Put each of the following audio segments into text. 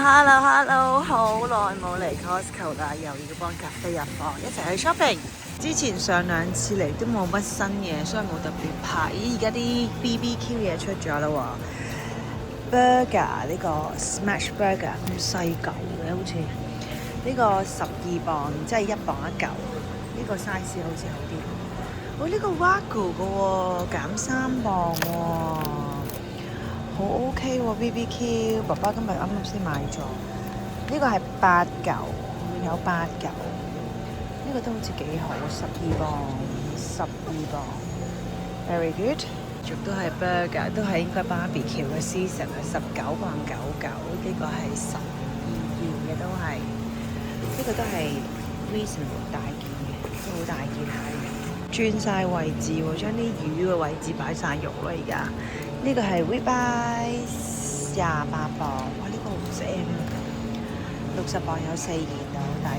Hello，好耐冇嚟 Costco 啦，又要幫咖啡入貨，一齊去 shopping。之前上兩次嚟都冇乜新嘢，所以冇特別拍。咦，而家啲 BBQ 嘢出咗啦喎 ，burger 呢個 smash burger 咁細嚿嘅，好似呢個12磅，即係1磅一嚿。呢個 size 好似好啲。哦，呢個 Wagyu 嘅喎，減3磅喎。好 OK 喎 BBQ， 爸爸今日啱啱先買咗，呢個係8嚿，有8嚿，呢個都好似幾好，12磅，very good。仲都係 burger， 都係應該 barbecue 嘅 season 係19.99磅，呢個係12件嘅都係，呢個都係 reasonable 大件嘅，都好大件下嘅。轉晒位置喎，將啲魚嘅位置擺晒肉啦而家。呢個係 ribeye 28磅，哇！呢個好正，60磅有4件到大概，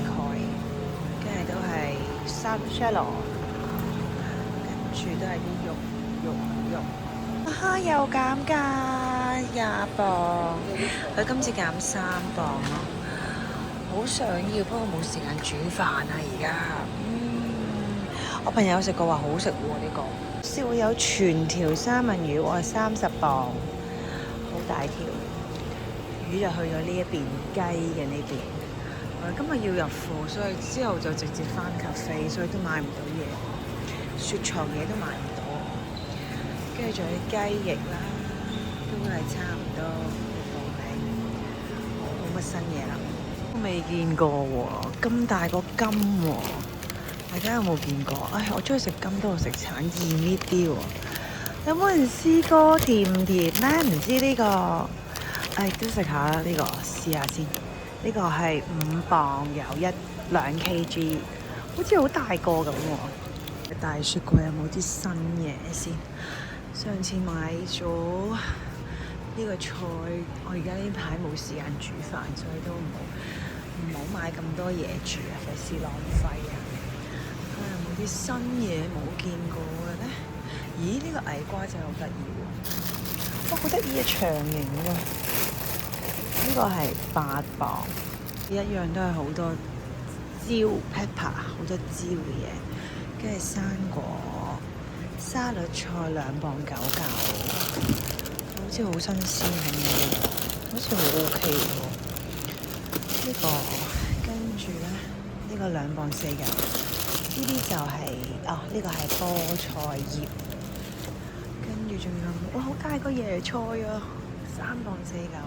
跟住都係shallow，跟住都係啲肉。啊！又減價20磅，佢今次減3磅咯，好想要，不過冇時間煮飯啊而家。我朋友食過話好食喎呢個。先會有全條三文魚，我係30磅，好大條魚就去咗呢一邊，雞嘅呢邊。今日要入貨，所以之後就直接返咖啡，所以都買唔到嘢，雪藏嘢都買唔到。跟住仲有啲雞翼啦，都係差唔多到尾，冇乜新嘢啦。我未見過喎，咁大個金喎。大家有冇見過？唉，我中意食金多過食橙，易搣啲喎。有冇人試過甜唔甜咧？唔知呢個，唉，都食下啦呢個，試下先。呢個係5磅，有2 kg， 好似好大個咁喎。大雪櫃有冇啲新嘢先？上次買咗呢個菜，我而家呢排冇時間煮飯，所以都唔好買咁多嘢煮啊，費事浪費啊！有啲新嘢冇見過嘅咧？咦，呢個矮瓜真係好得意喎！哇，好得意嘅長形喎！呢個係8磅，一樣都係好多椒 pepper， 好多椒嘅嘢，跟住生果、沙律菜2磅9嚿，好似好新鮮咁樣，好似好 OK 喎！呢個跟住咧，呢個2磅4嚿。呢啲就係呢個係菠菜葉，跟住仲有好大個椰菜啊，3磅4嚿，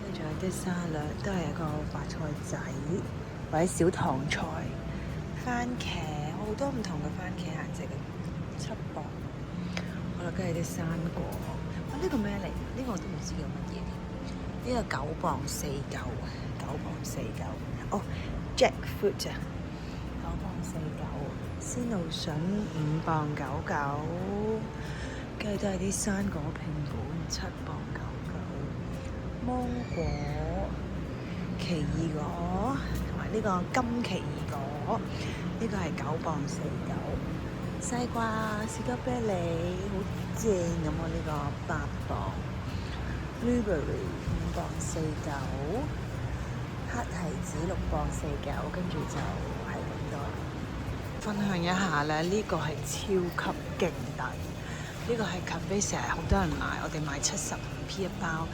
跟住仲有啲沙律，都係一個白菜仔或者小棠菜，番茄好多唔同嘅番茄顏色嘅，7磅。好啦，跟住啲生果，呢個咩嚟？呢個我都唔知叫乜嘢。呢個9磅4嚿，9磅4嚿。哦，jackfruit 啊！9磅4嚿，鮮露筍5磅9嚿，跟住都係啲生果拼盤7磅9嚿，芒果、奇異果同埋呢個金奇異果，呢個係9磅4嚿，西瓜、士多啤梨好正咁喎，呢個8磅 ，blueberry 5磅4嚿，黑提子6磅4嚿，跟住就係咁多。分享一下咧，呢個係超級勁抵，呢個係 cafe 成日好多人買，我哋買75p 一包，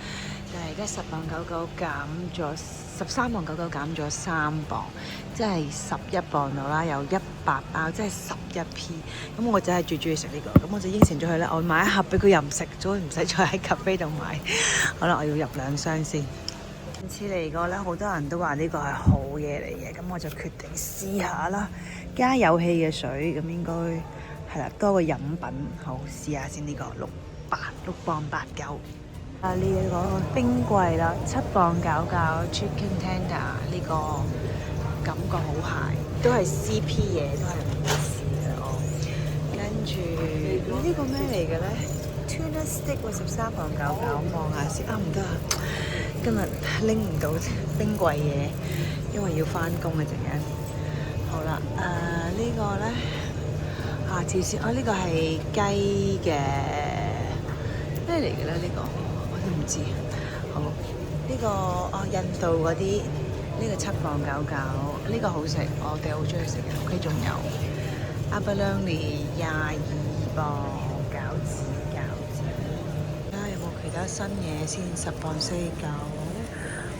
但係而家10磅99減咗13磅99減咗3磅，即係11磅到啦，有100包，即係11p。咁我就係最中意食呢個，咁我就應承咗佢咧，我買一盒俾佢任食，所以唔使再喺 cafe 度買。好啦，我要入2箱先。上次嚟過咧，好多人都話呢個係好嘢嚟嘅，咁我就決定試下啦。加有氣嘅水，咁應該係啦，多個飲品。好，試下先呢個6磅8嚿。呢一個冰櫃啦，7磅9嚿 Chicken Tender， 呢個感覺好蟹，都係 CP 嘢，都係唔試嘅我。跟住呢個咩嚟嘅咧 ？Tuna Stick 13磅9嚿，望下先。唔得啊！今日拎唔到冰櫃嘢，因為要返工嘅陣間。好啦，呢個咧下次先。呢個係雞嘅咩嚟嘅咧？呢個我都唔知。好，呢個印度嗰啲呢個7磅99，呢個好食，我哋好中意食嘅。屋企仲有阿巴兩年22磅餃子。睇下有冇其他新嘢先，10磅49。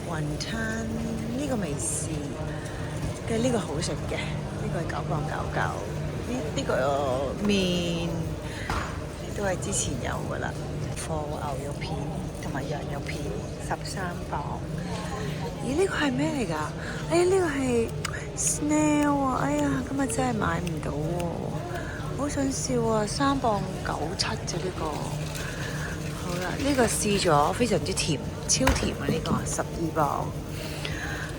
雲吞呢個未試，嘅呢個好食嘅，呢個係9磅99。呢個麵都係之前有噶啦，貨牛肉片同埋羊肉片13磅。咦？呢個係咩嚟㗎？哎呀，呢個係 snail 啊！哎呀，今日真係買唔到喎，好想笑啊！3磅97啫呢個。好啦，呢個試咗非常之甜，超甜啊！呢個12磅。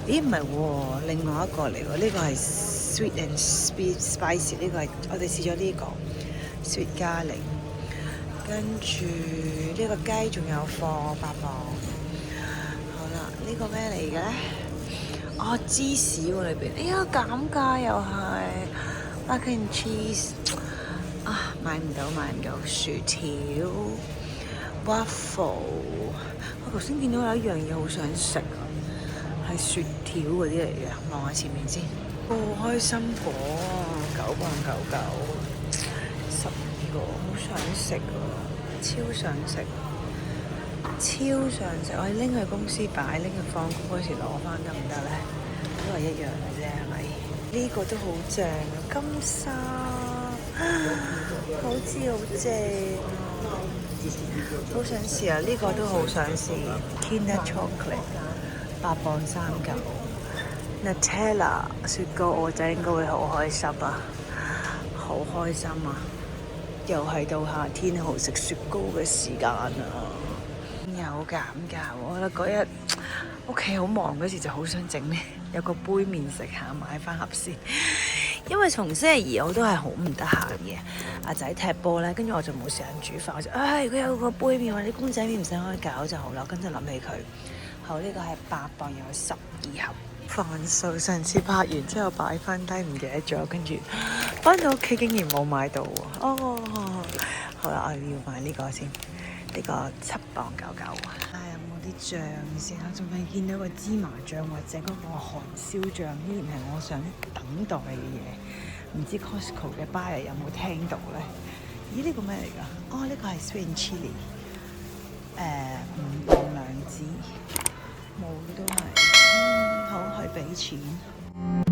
咦？唔係喎，另外一個嚟喎，呢個係 sweet and spicy， 呢個係我哋試咗呢個 sweet garlic。跟住呢個雞仲有貨8磅。好啦，呢個咩嚟嘅咧？哦，芝士喎裏邊。哎呀，減價又係 mac and cheese 啊！買唔到。薯條 waffle。我頭先見到有一樣嘢好想食啊，係雪條嗰啲嚟嘅。望下前面先。開心果9磅99，12個，好想食啊！超想食！我拎去公司擺，拎去放工嗰時攞翻得唔得咧？都係一樣嘅啫，係咪？呢個都好正啊，金沙，好似好正啊！好想試啊！呢個都好想試 Kinder Chocolate 8磅39。Nutella 雪糕，我仔應該會好開心啊！好開心啊！又係到夏天好食雪糕嘅時間啊！有減價喎！我覺得嗰日屋企好忙嗰時就好想整呢，有個杯麵食下，買翻盒先。因為從星期二我都係好唔得閒嘅，阿仔踢波咧，跟住我就冇時間煮飯，我就如果有個杯麵或者公仔麵唔使開搞就好啦。跟住諗起佢，好，呢個係8磅，有12盒。飯數上次拍完之後擺翻低，唔記得咗，跟住翻到屋企竟然冇買到喎。好啦，我要買呢個先，呢個7磅99。有冇啲醬先？我仲未見到個芝麻醬或者嗰個韓燒醬，依然係我想等待嘅嘢。唔知 Costco 嘅 buyer 有冇聽到咧？咦？呢個咩嚟㗎？呢個係 sweet chili， 5磅2支，冇都係。好，去俾錢。